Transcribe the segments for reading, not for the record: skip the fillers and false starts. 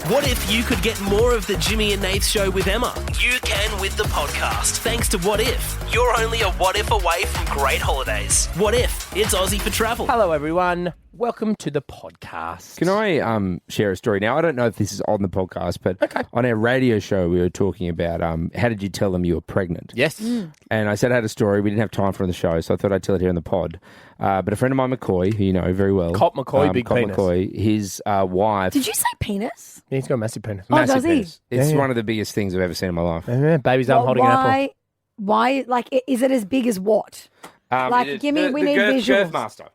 What if you could get more of the Jimmy and Nath Show with Emma? You can with the podcast. Thanks to What If. You're only a what if away from great holidays. What if? It's Aussie for travel. Hello, everyone. Welcome to the podcast. Can I share a story? Now, I don't know if this is on the podcast, but on our radio show, we were talking about how did you tell them you were pregnant? Yes. And I said I had a story. We didn't have time for it on the show, so I thought I'd tell it here on the pod. But a friend of mine, McCoy, who you know very well. Cop McCoy, big Cop penis. McCoy, his wife. Did you say penis? Yeah, he's got a massive penis. Oh, Massive does he? penis. It's one of the biggest things I've ever seen in my life. Yeah, baby's arm holding an apple. Why? Like, is it as big as what? Like, give me. We need visuals. Girthmaster.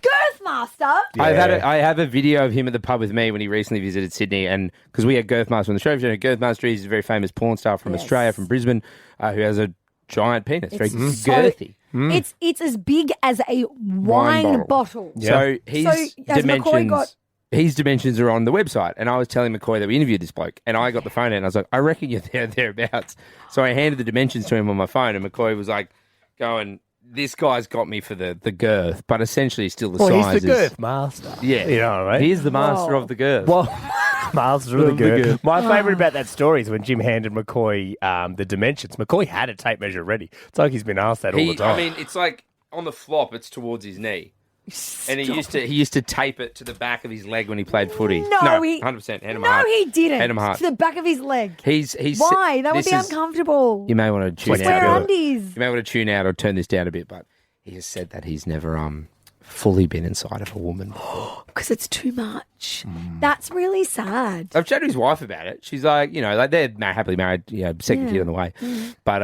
Girthmaster. Yeah. I have a video of him at the pub with me when he recently visited Sydney, and because we had Girthmaster on the show. Girthmaster is a very famous porn star from Australia, from Brisbane, who has a giant penis, very girthy. It's as big as a wine bottle. Yeah. So his dimensions are on the website, and I was telling McCoy that we interviewed this bloke, and I got the phone out, and I was like, I reckon you're thereabouts. So I handed the dimensions to him on my phone, and McCoy was like, going, this guy's got me for the girth, but essentially still the size. He's the girth master. Yeah. You know, right? He's the master of the girth. Well, master of the girth. My favourite about that story is when Jim handed McCoy the dimensions. McCoy had a tape measure ready. It's like he's been asked that all the time. I mean, it's like on the flop, it's towards his knee. And he used to tape it to the back of his leg when he played footy. No, 100%. Hand him heart. No, he didn't. Hand him heart. To the back of his leg. He's Why? That would be uncomfortable. You may want to tune Wear out. undies. You may want to tune out or turn this down a bit, but he has said that he's never fully been inside of a woman before. Because it's too much. That's really sad. I've chatted to his wife about it. She's like, you know, like they're happily married, second kid on the way. But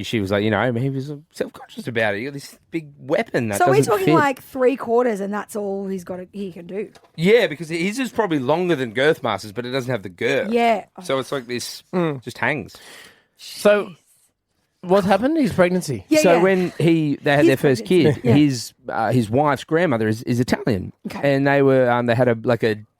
she was like, you know, he was self-conscious about it. You got this big weapon that So we're doesn't talking fit. like 3/4 and that's all he can do. Yeah, because his is probably longer than Girthmaster's, but it doesn't have the girth. Yeah. So it's like this, just hangs. So, what happened? His pregnancy. Yeah, when they had their first kid, pregnancy, his wife's grandmother is Italian, Okay. and they were they had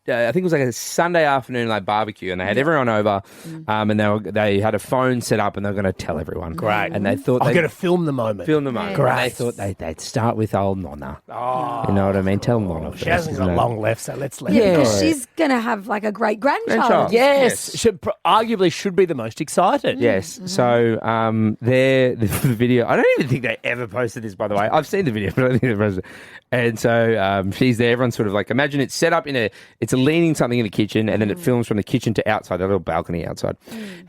I think it was like a Sunday afternoon barbecue, and they had everyone over, and they had a phone set up, and they were going to tell everyone. Great. And they thought I'm going to film the moment. film the moment. Great. And they thought they'd start with old Nonna. Oh. You know what I mean? Tell Nonna first. She hasn't got long left, so let's let Yeah, her. because she's going to have like a great grandchild. Grandchild. Yes. Yes. Arguably should be the most excited. Yes. So the video, I don't even think they ever posted this, by the way. I've seen the video, but I don't think they posted it. And so she's there. Everyone's sort of like, imagine it's set up it's a leaning something in the kitchen, and then it films from the kitchen to outside, a little balcony outside.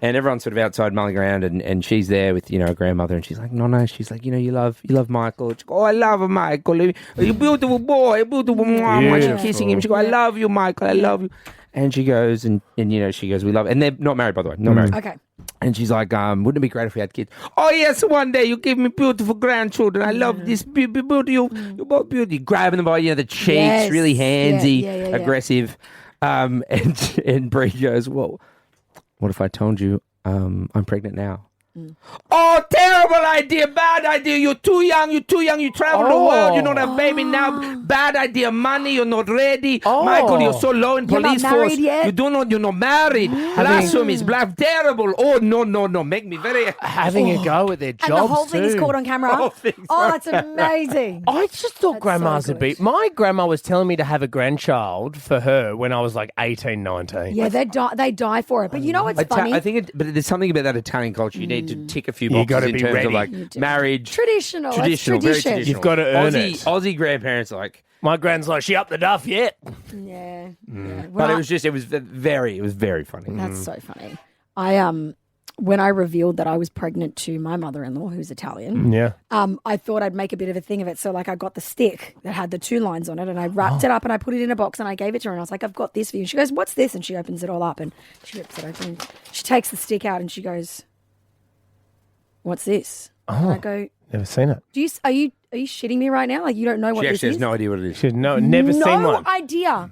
And everyone's sort of outside mulling around, and she's there with, her grandmother, and she's like, no, she's like, you love Michael. She goes, oh, I love Michael. You beautiful boy, beautiful mom. She's kissing him. She goes, I love you, Michael. I love you. And she goes, and she goes, we love it. And they're not married, by the way. Not married. Okay. And she's like, wouldn't it be great if we had kids? Oh, yes, one day you give me beautiful grandchildren. I love this. You're both beautiful. Grabbing them by, the cheeks, Yes. really handsy, Yeah. aggressive. And Bree goes, well, what if I told you I'm pregnant now? Oh, terrible idea, bad idea. You're too young, you travel the world, you don't have baby now. Bad idea, money, you're not ready. Michael, you're so low in You're police not force. married yet? You're not married. Blasphemy, black, terrible. Oh, no, make me very... Having a go at their jobs, And the whole thing is too. caught on camera. That's amazing. I just thought That's grandmas so would be... good. My grandma was telling me to have a grandchild for her when I was like 18, 19. Yeah, they die for it. But you know what's funny? I think but there's something about that Italian culture. You need to tick a few boxes gotta in be terms ready. of like marriage. Traditional. It's very tradition. traditional. You've got to earn Aussie, it. Aussie grandparents are like... My grand's like, she up the duff yet? Yeah. But it was very funny. That's so funny. When I revealed that I was pregnant to my mother-in-law, who's Italian, Yeah. I thought I'd make a bit of a thing of it. So, I got the stick that had the 2 lines on it, and I wrapped it up, and I put it in a box, and I gave it to her, and I was like, I've got this for you. And she goes, what's this? And she opens it all up, and she rips it open. And she takes the stick out, and she goes, what's this? And I go, Never seen it. are you shitting me right now? Like, you don't know what She this actually is? has no idea what it is. She's never seen one. No idea.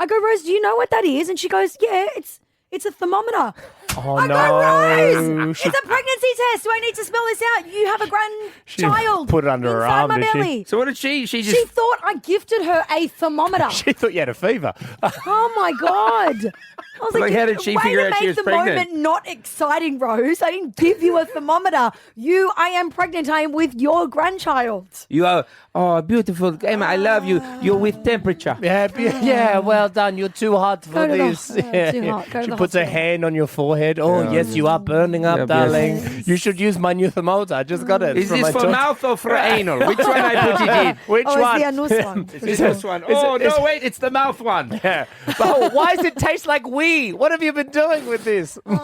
I go, Rose, do you know what that is? And she goes, yeah, it's a thermometer. Oh, I no. go, Rose, it's a pregnancy test. Do I need to spell this out? You have a grandchild put it under her inside arm, my did she? belly. So what did she She just... thought I gifted her a thermometer. She thought you had a fever. Oh, my God. I was Like, how did she figure out she was pregnant? Way to make the moment not exciting, Rose. I didn't give you a thermometer. I am pregnant. I am with your grandchild. You are, beautiful. Emma, I love you. You're with temperature. Yeah, well done. You're too hot for this. Too hot. Go to She the puts her hospital. hand on your forehead. Oh, yes, you are burning up, Yep, darling. yes. You should use my new thermometer. I just got it. Is from this my for daughter. mouth or for anal? Which one I put it in? Which Oh, one? it's the anus one. It's this one. Wait, it's the mouth one. Yeah. But why does it taste like wee? What have you been doing with this? Enjoy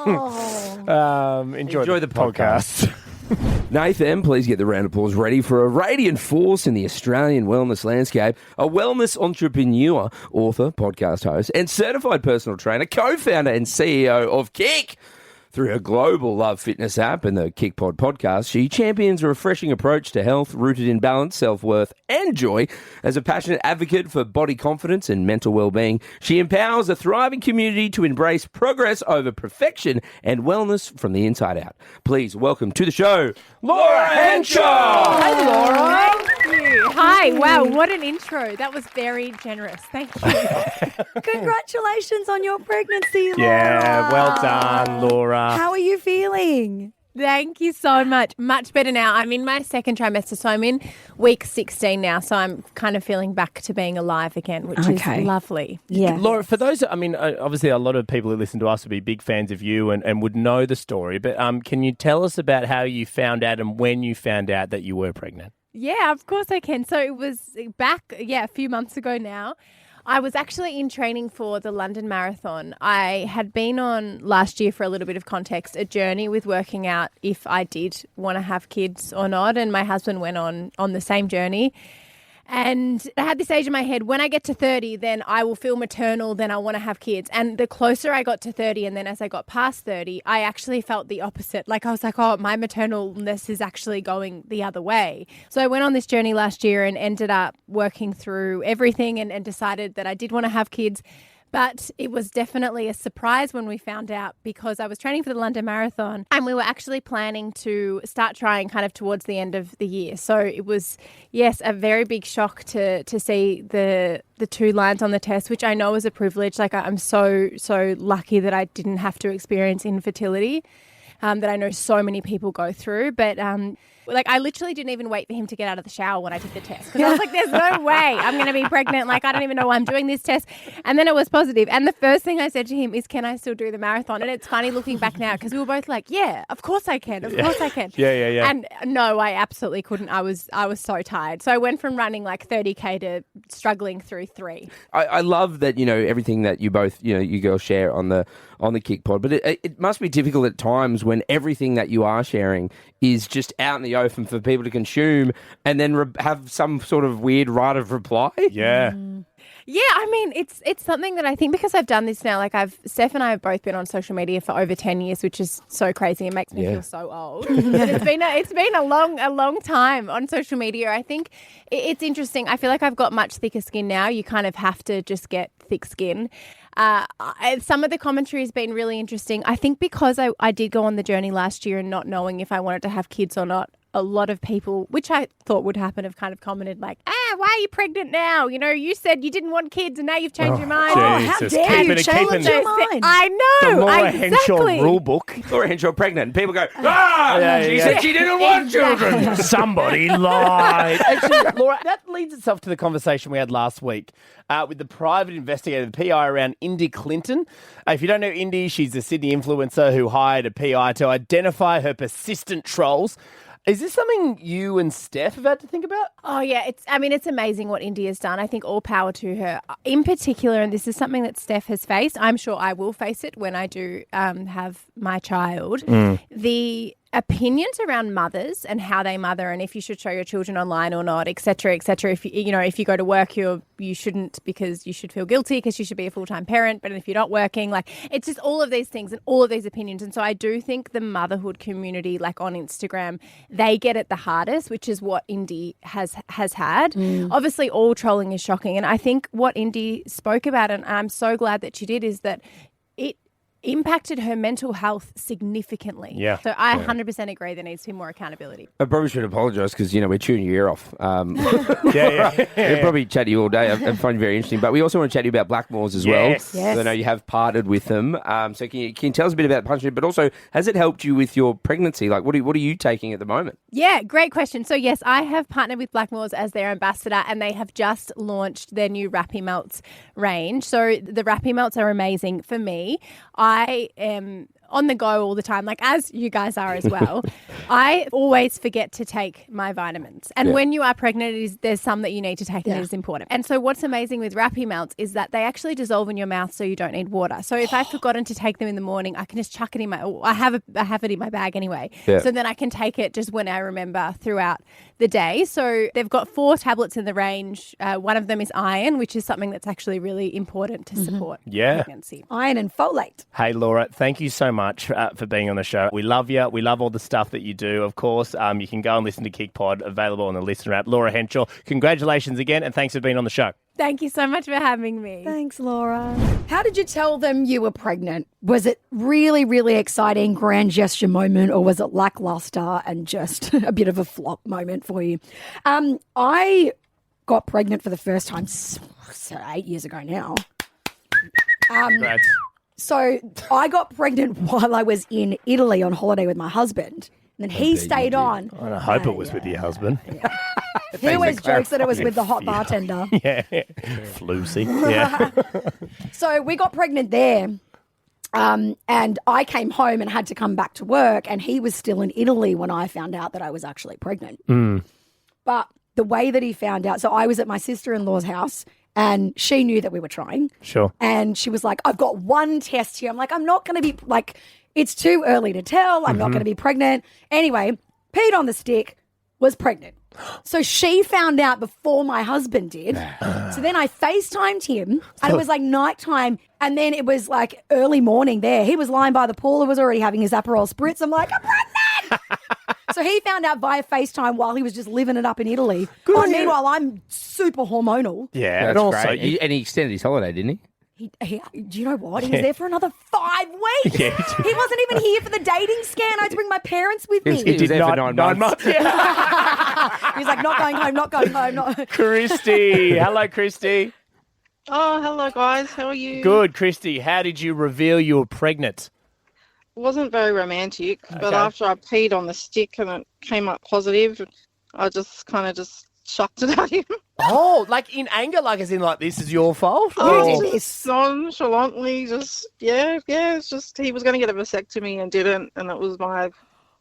the podcast. Nathan, please get the round of applause ready for a radiant force in the Australian wellness landscape, a wellness entrepreneur, author, podcast host, and certified personal trainer, co-founder and CEO of Kick. Through her global Love Fitness app and the KickPod podcast, she champions a refreshing approach to health rooted in balance, self-worth, and joy. As a passionate advocate for body confidence and mental well-being, she empowers a thriving community to embrace progress over perfection and wellness from the inside out. Please welcome to the show, Laura Henshaw! Hey, Laura. Hi, wow, what an intro. That was very generous. Thank you. Congratulations on your pregnancy, Laura. Yeah, well done, Laura. How are you feeling? Thank you so much. Much better now. I'm in my second trimester, so I'm in week 16 now, so I'm kind of feeling back to being alive again, which is lovely. Yeah. Laura, for those, obviously a lot of people who listen to us would be big fans of you and would know the story, but can you tell us about how you found out and when you found out that you were pregnant? Yeah, of course I can. So it was back, a few months ago now. I was actually in training for the London Marathon. I had been on last year, for a little bit of context, a journey with working out if I did want to have kids or not. And my husband went on the same journey. And I had this age in my head, when I get to 30, then I will feel maternal, then I want to have kids. And the closer I got to 30, and then as I got past 30, I actually felt the opposite. Like I was like, oh, my maternalness is actually going the other way. So I went on this journey last year and ended up working through everything and decided that I did want to have kids. But it was definitely a surprise when we found out, because I was training for the London Marathon and we were actually planning to start trying kind of towards the end of the year. So it was, yes, a very big shock to see the 2 lines on the test, which I know is a privilege. Like I'm so lucky that I didn't have to experience infertility, that I know so many people go through. But I literally didn't even wait for him to get out of the shower when I did the test, because I was like, there's no way I'm going to be pregnant. Like, I don't even know why I'm doing this test. And then it was positive. And the first thing I said to him is, can I still do the marathon? And it's funny looking back now, because we were both like, yeah, of course I can. Of course I can. Yeah. And no, I absolutely couldn't. I was so tired. So I went from running like 30K to struggling through 3. I love that, everything that you both, you girls share on the Kick Pod, but it must be difficult at times when everything that you are sharing is just out in the open for people to consume, and then have some sort of weird right of reply. Yeah. Yeah, I mean, it's something that I think, because I've done this now, like Steph and I have both been on social media for over 10 years, which is so crazy. It makes me feel so old. But it's been a long time on social media. I think it's interesting. I feel like I've got much thicker skin now. You kind of have to just get thick skin. Some of the commentary has been really interesting. I think because I did go on the journey last year and not knowing if I wanted to have kids or not, a lot of people, which I thought would happen, have kind of commented like, why are you pregnant now? You said you didn't want kids and now you've changed your mind. Oh, how dare you change your mind? I know. The Laura exactly. Henshaw rule book. Laura Henshaw pregnant. And people go, she said she didn't want children. Somebody lied. Actually, Laura, that leads itself to the conversation we had last week with the private investigator, the PI around Indy Clinton. If you don't know Indy, she's a Sydney influencer who hired a PI to identify her persistent trolls. Is this something you and Steph have had to think about? Oh, yeah. It's amazing what Indy has done. I think all power to her. In particular, and this is something that Steph has faced, I'm sure I will face it when I do have my child, the opinions around mothers and how they mother and if you should show your children online or not, et cetera, et cetera. If you go to work, you shouldn't, because you should feel guilty because you should be a full-time parent. But if you're not working, like, it's just all of these things and all of these opinions. And so I do think the motherhood community, like on Instagram, they get it the hardest, which is what Indy has had. Obviously, all trolling is shocking. And I think what Indy spoke about, and I'm so glad that she did, is that impacted her mental health significantly. Yeah. So I 100% agree there needs to be more accountability. I probably should apologise because, we're chewing your ear off. Yeah. We'll probably chat to you all day. I find it very interesting. But we also want to chat to you about Blackmores as well. Yes. Yes. I know you have partnered with them. So can you tell us a bit about partnership? But also, has it helped you with your pregnancy? Like, what are you taking at the moment? Yeah, great question. So yes, I have partnered with Blackmores as their ambassador, and they have just launched their new Rappy Melts range. So the Rappy Melts are amazing for me. I am on the go all the time, like as you guys are as well. I always forget to take my vitamins. And when you are pregnant, there's some that you need to take and it is important. And so what's amazing with Rappy Melts is that they actually dissolve in your mouth so you don't need water. So if I've forgotten to take them in the morning, I can just chuck it in I have it in my bag anyway. Yeah. So then I can take it just when I remember throughout the day. So they've got 4 tablets in the range. One of them is iron, which is something that's actually really important to support pregnancy. Iron and folate. Hey, Laura, thank you so much for being on the show. We love you. We love all the stuff that you do. Of course, you can go and listen to Kick Pod, available on the Listener app. Laura Henshaw, congratulations again, and thanks for being on the show. Thank you so much for having me. Thanks, Laura. How did you tell them you were pregnant? Was it really, really exciting, grand gesture moment, or was it lackluster and just a bit of a flop moment for you? I got pregnant for the first time 8 years ago now. Congrats. So I got pregnant while I was in Italy on holiday with my husband. And then he stayed on. And I hope it was with your husband. He always jokes that it was with the hot bartender. Yeah. Flusy. Yeah. So we got pregnant there. And I came home and had to come back to work. And he was still in Italy when I found out that I was actually pregnant. But the way that he found out, so I was at my sister-in-law's house. And she knew that we were trying. Sure. And she was like, I've got one test here. I'm like, I'm not going to be, like, it's too early to tell. I'm not going to be pregnant. Anyway, peed on the stick, was pregnant. So she found out before my husband did. So then I FaceTimed him, and it was like nighttime. And then it was like early morning there. He was lying by the pool. He was already having his Aperol Spritz. I'm like, I'm pregnant. So he found out via FaceTime while he was just living it up in Italy. Meanwhile, I'm super hormonal. Yeah. That's and also, great. And he extended his holiday, didn't he? Do you know what? He was there for another 5 weeks. Yeah. He wasn't even here for the dating scan. I had to bring my parents with me. He was there for 9 months. Yeah. He was like, not going home, not going home. Not. Christy. Hello, Christy. Oh, hello guys. How are you? Good, Christy. How did you reveal you were pregnant? It wasn't very romantic, but after I peed on the stick and it came up positive, I just kind of just chucked it at him. Oh, like in anger, like as in like this is your fault? You did Just nonchalantly, it's just he was going to get a vasectomy and didn't, and it was my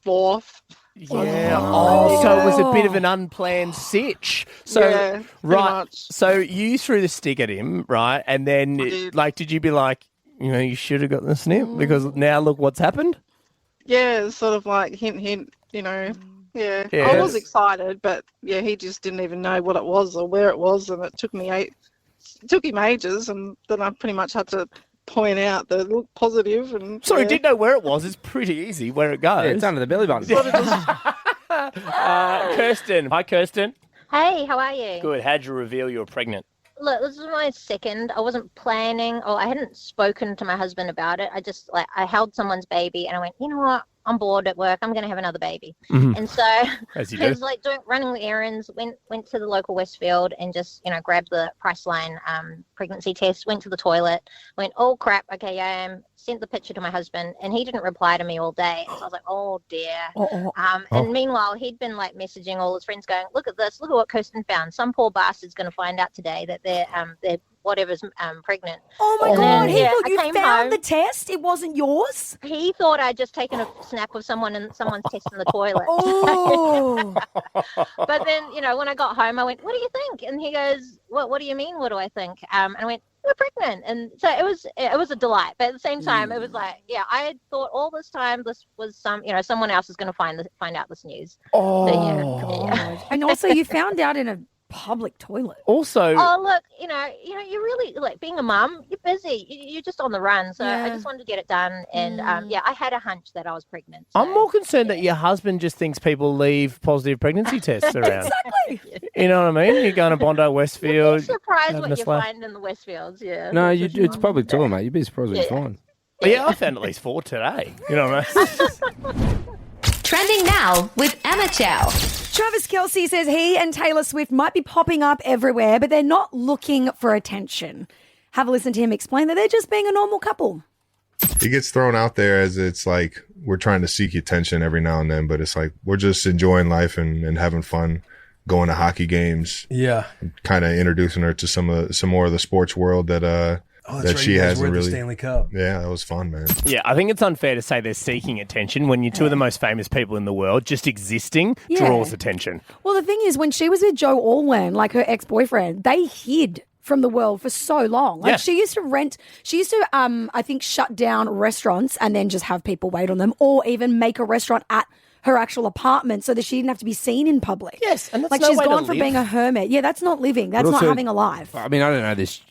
4th. Yeah. Oh, so it was a bit of an unplanned sitch. So Yeah, pretty right. much. So you threw the stick at him, right? And then did. did you be like, you should have got the snip because now look what's happened? Yeah, it's sort of like hint, Yeah. Yeah. I was excited, but yeah, he just didn't even know what it was or where it was, and it took him ages, and then I pretty much had to point out that it looked positive. And So he didn't know where it was. It's pretty easy where it goes. Yeah, it's under the belly button. Kirsten. Hi, Kirsten. Hey, how are you? Good. How'd you reveal you were pregnant? Look, this is my second. I wasn't planning, or I hadn't spoken to my husband about it. I just I held someone's baby and I went, you know what? I'm bored at work. I'm going to have another baby. And so As you I do. was like running the errands, went to the local Westfield and just, grabbed the Priceline pregnancy test, went to the toilet, went, oh crap, okay, I am, sent the picture to my husband, and he didn't reply to me all day. So I was like, oh dear. And meanwhile, he'd been like messaging all his friends going, look at this, look at what Kirsten found. Some poor bastard's going to find out today that they're whatever's pregnant. Oh my And God, then, he yeah, thought I you came found home. the test? It wasn't yours? He thought I'd just taken a snap of someone and someone's test in the toilet. Oh. But then, when I got home, I went, what do you think? And he goes, what do you mean, what do I think? And I went, we're pregnant. And so it was a delight. But at the same time, it was like, yeah, I had thought all this time this was someone else is going to find out this news. Oh. So, yeah. And also you found out in a public toilet. Also, Oh, look, you're really, like, being a mum, you're busy. You're just on the run. So I Yeah. just wanted to get it done. And, I had a hunch that I was pregnant. I'm so- more concerned that your husband just thinks people leave positive pregnancy tests around. Exactly. You know what I mean? You're going to Bondi Westfield. You'd be surprised having what a you slap. find in the Westfields, yeah. No, that's for it's sure. public tour, mate. You'd be surprised what you Yeah. find. Yeah, I found at least 4 today. You know what I mean? Trending now with Emma Chow. Travis Kelce says he and Taylor Swift might be popping up everywhere, but they're not looking for attention. Have a listen to him explain that they're just being a normal couple. It gets thrown out there as it's like we're trying to seek attention every now and then, but it's like we're just enjoying life and having fun, going to hockey games. Yeah. Kind of introducing her to some more of the sports world that right, she you guys hasn't were at the really. Stanley Cup. Yeah, that was fun, man. Yeah, I think it's unfair to say they're seeking attention when you're two of the most famous people in the world. Just existing draws attention. Well, the thing is, when she was with Joe Alwyn, like her ex-boyfriend, they hid from the world for so long. Like she used to I think shut down restaurants and then just have people wait on them, or even make a restaurant at her actual apartment so that she didn't have to be seen in public. Yes, and that's like no she's way to gone from live. being a hermit. Yeah, that's not living. That's not also- having a life. I mean, I don't know this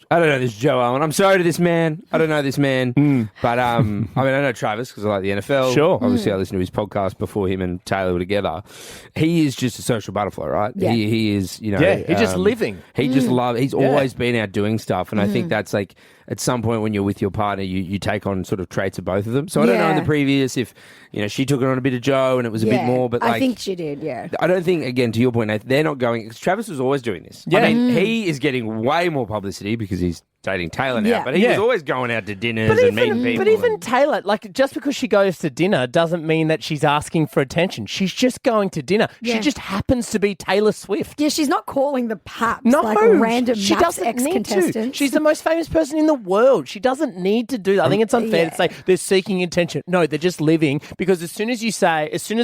Joe Allen. I'm sorry to this man. I don't know this man. But, I mean, I know Travis because I like the NFL. Sure. Obviously, I listened to his podcast before him and Taylor were together. He is just a social butterfly, right? Yeah. He is, you know. Yeah, he's just living. He just he's always been out doing stuff. And I think that's like, at some point when you're with your partner, you take on sort of traits of both of them. So I don't know in the previous if, you know, she took it on a bit of Joe and it was a bit more, but like. I think she did, yeah. I don't think, again, to your point, Nathan, they're not going. Because Travis was always doing this. Yeah. I mean, he is getting way more publicity because he's dating Taylor now. Yeah. But he was always going out to dinners and meeting people. But even Taylor, like, just because she goes to dinner doesn't mean that she's asking for attention. She's just going to dinner. Yeah. She just happens to be Taylor Swift. Yeah, she's not calling the Paps No, like a random she Maps doesn't need to. ex-contestant. She's the most famous person in the world. She doesn't need to do that. I think it's unfair to say they're seeking attention. No, they're just living, because as soon as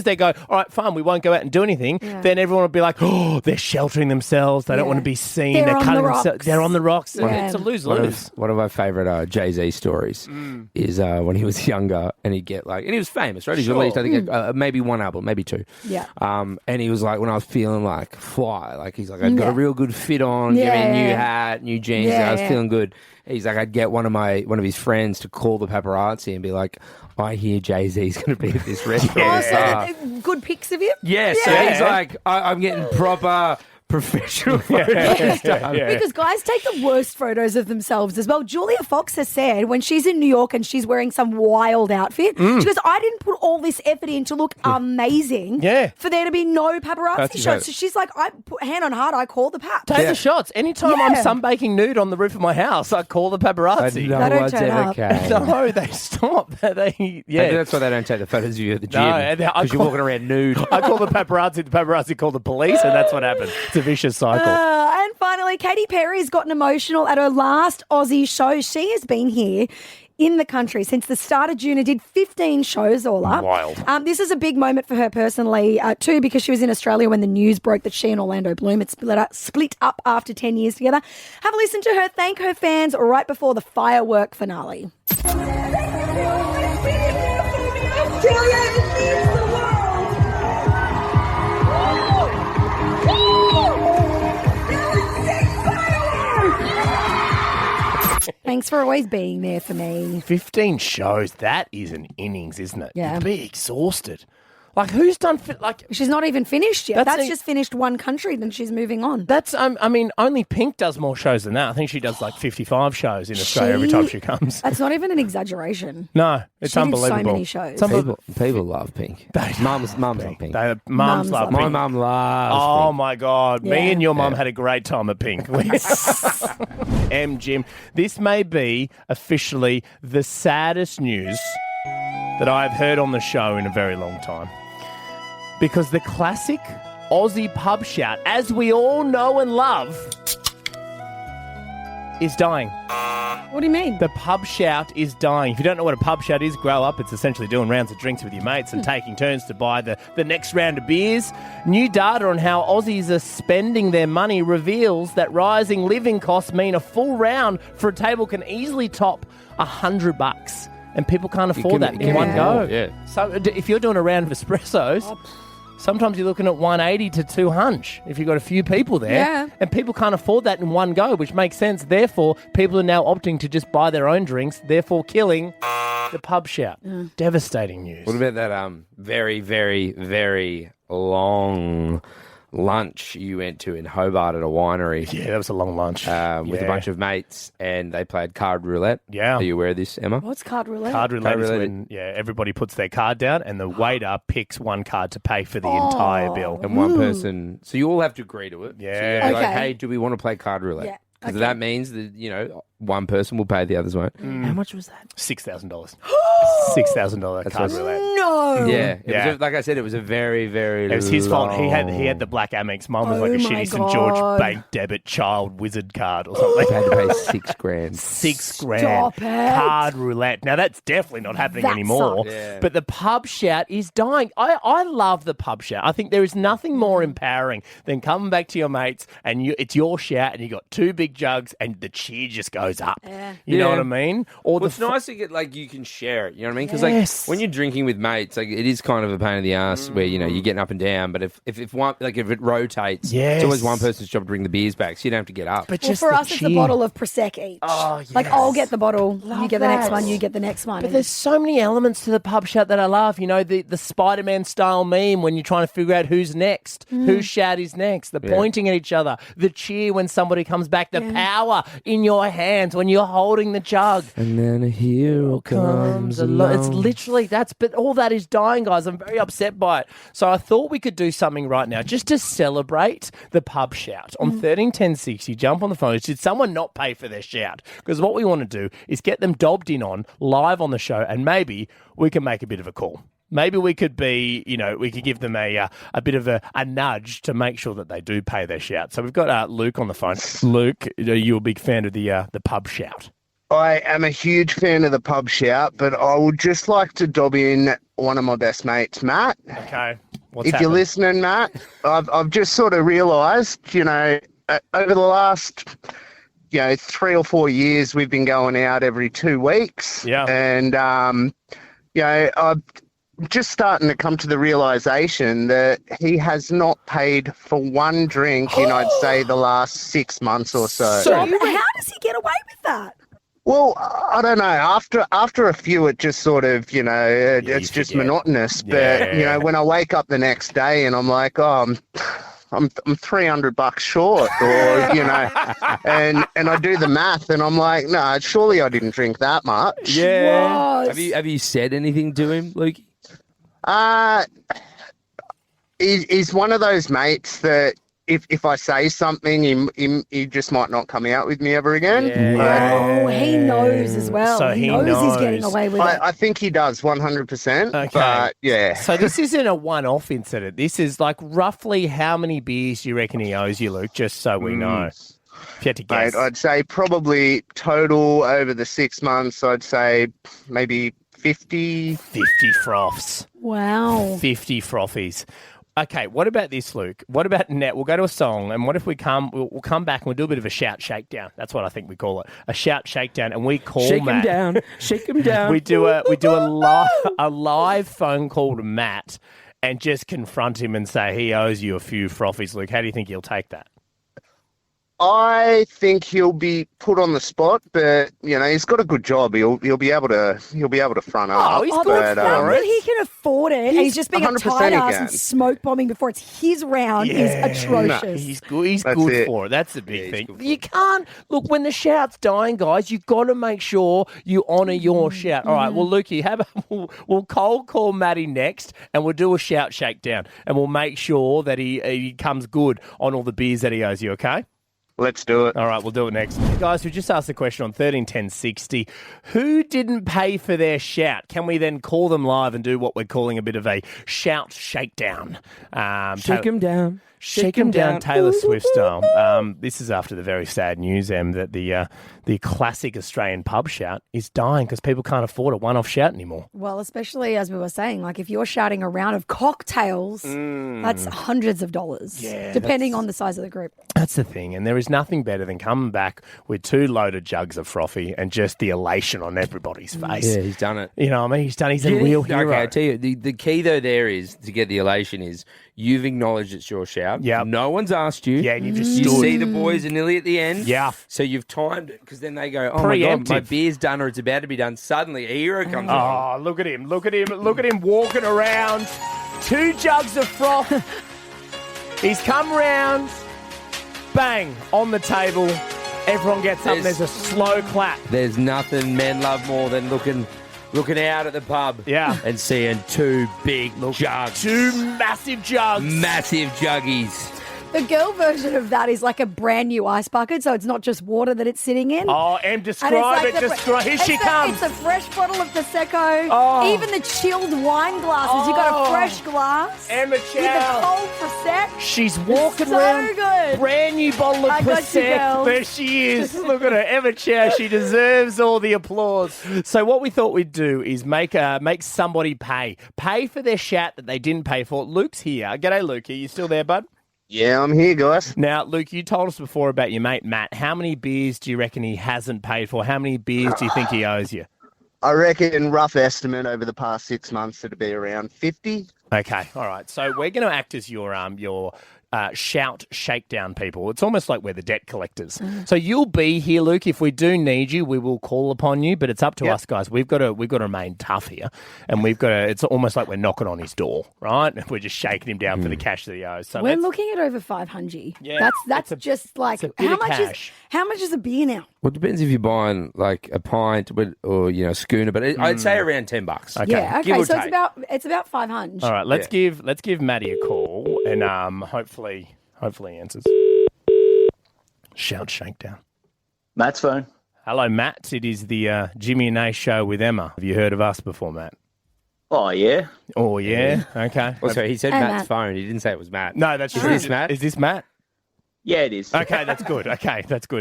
they go, all right, fine, we won't go out and do anything, then everyone will be like, oh, they're sheltering themselves. They don't want to be seen. They're on cutting the themselves. rocks. They're on the rocks. Yeah. It's a lose-lose. One of my favourite Jay-Z stories is when he was younger and he'd get like, and he was famous, right? He's released, I think, maybe one album, maybe 2. Yeah. And he was like, when I was feeling like fly, like he's like, I'd got a real good fit on, give me a new hat, new jeans, I was feeling good. He's like, I'd get one of his friends to call the paparazzi and be like, I hear Jay-Z's going to be at this restaurant. Oh, so that good pics of him? Yeah, so he's like, I'm getting proper professional photos done. Because guys take the worst photos of themselves as well. Julia Fox has said when she's in New York and she's wearing some wild outfit, she goes, I didn't put all this effort in to look amazing for there to be no paparazzi shots. So she's like, I put hand on heart, I call the paps. Take the shots. Anytime I'm sunbaking nude on the roof of my house, I call the paparazzi. No They don't one's turn ever up. came. No, they stop. Maybe that's why they don't take the photos of you at the gym. No, Because you're walking around nude. I call the paparazzi call the police, and that's what happened. It's a vicious cycle. And finally, Katy Perry's gotten emotional at her last Aussie show. She has been here in the country since the start of June and did 15 shows all up. Wild. This is a big moment for her personally, too, because she was in Australia when the news broke that she and Orlando Bloom had split up after 10 years together. Have a listen to her thank her fans right before the firework finale. Thanks for always being there for me. 15 shows. That is an innings, isn't it? Yeah. You'd be exhausted. Like, who's done... She's not even finished yet. That's That's just finished one country, then she's moving on. That's, I mean, only Pink does more shows than that. I think she does like 55 shows in Australia every time she comes. That's not even an exaggeration. No, it's She did unbelievable. so many shows. It's unbelievable. People love Pink. Mums love Pink. Mums love My Pink. mum loves Oh Pink. my God. Yeah. Me and your mum had a great time at Pink. Jim, this may be officially the saddest news that I've heard on the show in a very long time. Because the classic Aussie pub shout, as we all know and love, is dying. What do you mean? The pub shout is dying. If you don't know what a pub shout is, grow up. It's essentially doing rounds of drinks with your mates and taking turns to buy the next round of beers. New data on how Aussies are spending their money reveals that rising living costs mean a full round for a table can easily top $100. And people can't afford that in one go. Yeah. So if you're doing a round of espressos, sometimes you're looking at 180 to 200 if you've got a few people there. Yeah. And people can't afford that in one go, which makes sense. Therefore, people are now opting to just buy their own drinks, therefore killing the pub shout. Devastating news. What about that very, very, very long lunch you went to in Hobart at a winery. Yeah, that was a long lunch. With a bunch of mates, and they played card roulette. Yeah. Are you aware of this, Emma? What's card roulette? Card roulette is roulette. when everybody puts their card down and the waiter picks one card to pay for the entire bill. And one person, so you all have to agree to it. Yeah. So you have to be like, Okay. hey, do we want to play card roulette? Yeah. Because Okay. that means that, one person will pay, the others won't. How much was that? $6,000. $6,000 card what's- roulette. No. Yeah. Yeah. Like I said, it was a very, very It was his fault. He had long- the black Amex. Mine was Oh like a my shitty St. George God. bank debit child wizard card or They something. had to pay $6,000. $6,000 Stop it. card roulette. Now that's definitely not happening That anymore. sucks. Yeah. But the pub shout is dying. I love the pub shout. I think there is nothing more empowering than coming back to your mates and it's your shout and you got two big jugs and the cheer just goes up. Yeah. You know Yeah. what I mean? Or Well, it's nice to get, you can share it, you know what I mean? Because, Yes. when you're drinking with mates, it is kind of a pain in the ass where, you're getting up and down. But if one, if it rotates, Yes. it's always one person's job to bring the beers back, so you don't have to get up. But Well, just for the us, it's a cheer. bottle of Prosecco each. Oh, Like, yes. I'll get the bottle, you Love get the next that. one, you get the next one. But there's so many elements to the pub shout that I love. You know, the Spider-Man style meme when you're trying to figure out who's next, whose shout is next, the pointing at each other, the cheer when somebody comes back, the power in your hands when you're holding the jug. And then a hero comes along. It's literally but all that is dying, guys. I'm very upset by it. So I thought we could do something right now just to celebrate the pub shout. On 131060, jump on the phone. Did someone not pay for their shout? Because what we want to do is get them dobbed in on live on the show, and maybe we can make a bit of a call. Maybe we could be, we could give them a bit of a nudge to make sure that they do pay their shout. So we've got Luke on the phone. Luke, are you a big fan of the pub shout? I am a huge fan of the pub shout, but I would just like to dob in one of my best mates, Matt. Okay. What's If you're happened? listening, Matt, I've just sort of realised, over the last, 3 or 4 years, we've been going out every 2 weeks. Yeah. And, I'm just starting to come to the realisation that he has not paid for one drink in, I'd say, the last 6 months or so. How does he get away with that? Well, I don't know. After a few, it just sort of, it's just forget. monotonous. But Yeah. when I wake up the next day and I'm like, I'm $300 short, or and I do the math and I'm like, no, surely I didn't drink that much. Yeah. What? Have you said anything to him, Luke? He's one of those mates that if I say something, he just might not come out with me ever again. Oh, he knows as well. So he he knows he's getting knows. away with it. I think he does 100%. Okay. But yeah. So this isn't a one-off incident. This is like roughly how many beers do you reckon he owes you, Luke? Just so we know. If you had to guess. Mate, I'd say probably total over the 6 months, I'd say maybe 50. 50 froths. Wow. 50 frothies. Okay, what about this, Luke? What about net? We'll go to a song, and what if we'll come back and we'll do a bit of a shout shakedown. That's what I think we call it, a shout shakedown, and we call Shake Matt. him down. Shake him down. We do a live phone call to Matt and just confront him and say he owes you a few frothies, Luke. How do you think he'll take that? I think he'll be put on the spot, but he's got a good job. He'll be able to front up. he's Oh, good the for fact it. that he can afford it, and he's just being a 100% tight he ass can. and smoke bombing before it's his round is atrocious. He's good. He's That's good it. for it. That's the big he's thing. good for You can't look when the shout's dying, guys. You've got to make sure you honour your shout. All right. Well, Lukey, we'll cold call Matty next, and we'll do a shout shakedown, and we'll make sure that he comes good on all the beers that he owes you. Okay. Let's do it. All right, we'll do it next. Guys, we just asked the question on 131060. Who didn't pay for their shout? Can we then call them live and do what we're calling a bit of a shout shakedown? Shake him down. Shake him down, Taylor Swift style. This is after the very sad news, that the classic Australian pub shout is dying because people can't afford a one-off shout anymore. Well, especially as we were saying, like if you're shouting a round of cocktails, that's hundreds of dollars, depending on the size of the group. That's the thing, and there is nothing better than coming back with 2 loaded jugs of frothy and just the elation on everybody's face. Yeah, he's done it. You know what I mean? He's a real hero. Okay, I tell you, the key though there is to get the elation is you've acknowledged it's your shout. Yep. No one's asked you. Yeah, and you've just You stood. see the boys are nearly at the end. Yeah. So you've timed it because then they go, oh my God, my Preemptive. beer's done or it's about to be done. Suddenly a hero comes Oh, along. look at him. Look at him walking around. 2 jugs of froth. He's come round, bang, on the table. Everyone gets up and there's a slow clap. There's nothing men love more than looking out at the pub and seeing two big jugs. Two massive jugs. Massive juggies. The girl version of that is like a brand new ice bucket, so it's not just water that it's sitting in. Oh, Em, describe it. Here she comes. It's a fresh bottle of Prosecco. Oh. Even the chilled wine glasses. You've got a fresh glass. Emma With Chow. the cold Prosecco. She's walking so around. good. Brand new bottle of I got you, Prosecco. girls. There she is. Look at her. Emma Chow. She deserves all the applause. So what we thought we'd do is make somebody pay. Pay for their shat that they didn't pay for. Luke's here. G'day, Luke. Are you still there, bud? Yeah, I'm here, guys. Now, Luke, you told us before about your mate Matt. How many beers do you reckon he hasn't paid for? How many beers do you think he owes you? I reckon rough estimate over the past 6 months it'd be around 50. Okay, all right. So we're going to act as your shout shakedown people. It's almost like we're the debt collectors. So you'll be here, Luke. If we do need you, we will call upon you. But it's up to us, guys. We've got to remain tough here, and it's almost like we're knocking on his door, right? We're just shaking him down for the cash that he owes. So we're looking at over 500. Yeah, that's just like how much is a beer now? Well, it depends if you're buying like a pint or a schooner, but I'd say around $10. Okay. Yeah, Give okay. or So take. it's about 500. All right, let's give Maddie a call, and hopefully he answers. Shout shakedown. Matt's phone. Hello, Matt. It is the Jimmy Nath Show with Emma. Have you heard of us before, Matt? Oh, yeah. Oh, yeah? Okay. Also, he said Hey, Matt's Matt. phone. He didn't say it was Matt. No, that's true. Is this Matt? Is this Matt? Yeah, it is. Okay, that's good.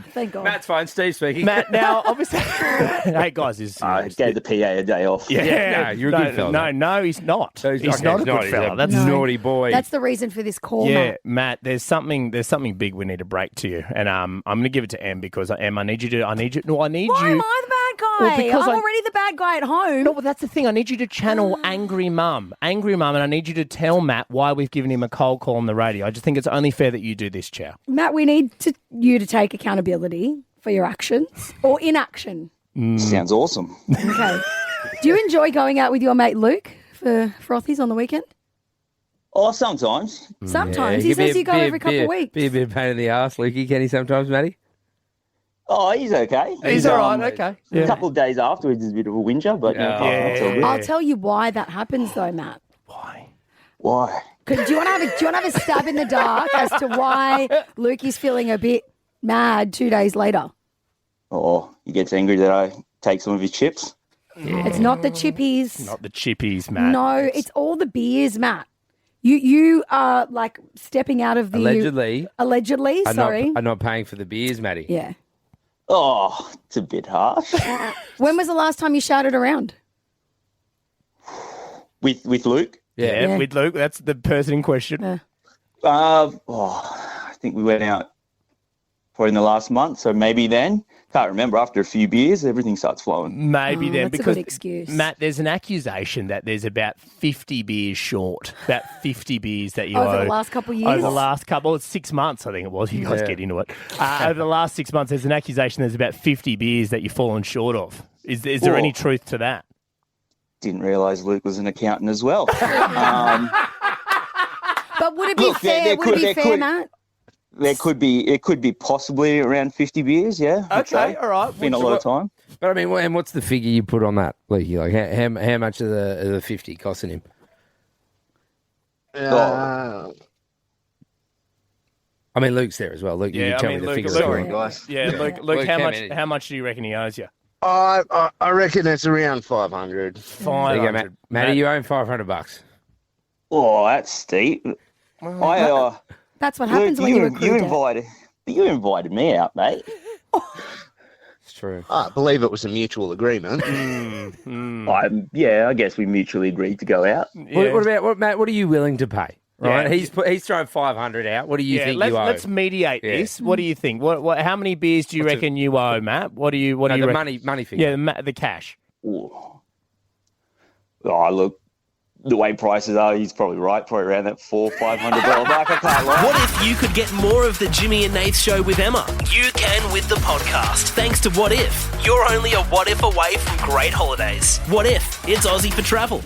Thank God. Matt's phone. Steve speaking. Matt, now, obviously... Hey, guys, I gave the PA a day off. Yeah, no, you're a good fella. No, he's not. No, He's not a good fella. That's a naughty boy. That's the reason for this call, yeah, Matt. There's something big we need to break to you, and I'm going to give it to Em because Em, I need you. Why you. am I the bad guy? Well, because I'm already the bad guy at home. No, but that's the thing. I need you to channel angry mum, and I need you to tell Matt why we've given him a cold call on the radio. I just think it's only fair that you do this, Chow. Matt, we need you to take accountability for your actions or inaction. Sounds awesome. Okay. Do you enjoy going out with your mate Luke for frothies on the weekend? Oh, sometimes. Sometimes. He says you go every couple of weeks. Be a bit of a pain in the arse, Lukey, can he sometimes, Matty? Oh, he's okay. He's all right. Okay. A couple of days afterwards is a bit of a whinger, but it's all good. I'll tell you why that happens though, Matt. Why? Do you want to have a stab in the dark as to why Lukey's feeling a bit mad 2 days later? Oh, he gets angry that I take some of his chips. It's not the chippies. Not the chippies, Matt. No, it's all the beers, Matt. You are like stepping out of the Allegedly, sorry. I'm not paying for the beers, Matty. Yeah. Oh, it's a bit harsh. When was the last time you shouted around? With Luke? Yeah, with Luke. That's the person in question. I think we went out probably in the last month, so maybe then. Can't remember. After a few beers, everything starts flowing. Maybe then, that's because a good excuse. Matt, there's an accusation that there's about 50 beers short. About 50 beers that you owe. Over the last couple of years? Over the last couple, it's 6 months, I think it was. You guys get into it. Over the last 6 months, there's an accusation there's about 50 beers that you've fallen short of. Is there any truth to that? Didn't realise Luke was an accountant as well. But would it be fair? Would it be fair, Matt? It could be possibly around 50 beers, yeah. Okay, all right. Been a lot of time. But I mean, and what's the figure you put on that, Lukey? Like, how much are the 50 costing him? I mean, Luke's there as well. Luke, you can tell me the figure. Sorry, guys. Yeah, Luke, how much do you reckon he owes you? I reckon it's around 500. There you go, Matt. Matty, you own $500. Oh, that's steep. That's what happens when you accrue debt. You invited me out, mate. It's true. I believe it was a mutual agreement. I guess we mutually agreed to go out. Yeah. What about Matt? What are you willing to pay? Right, Yeah. he's thrown 500 out. What do you think you owe? Let's mediate this. What do you think? What? How many beers do you reckon you owe, Matt? What do you? What do you? Money figure. Yeah, the cash. Oh, look, the way prices are, he's probably right. Probably around that $400-500 mark. I can't lie. What if you could get more of the Jimmy and Nath Show with Emma? You can with the podcast. Thanks to What If. You're only a what if away from great holidays. What if? It's Aussie for travel.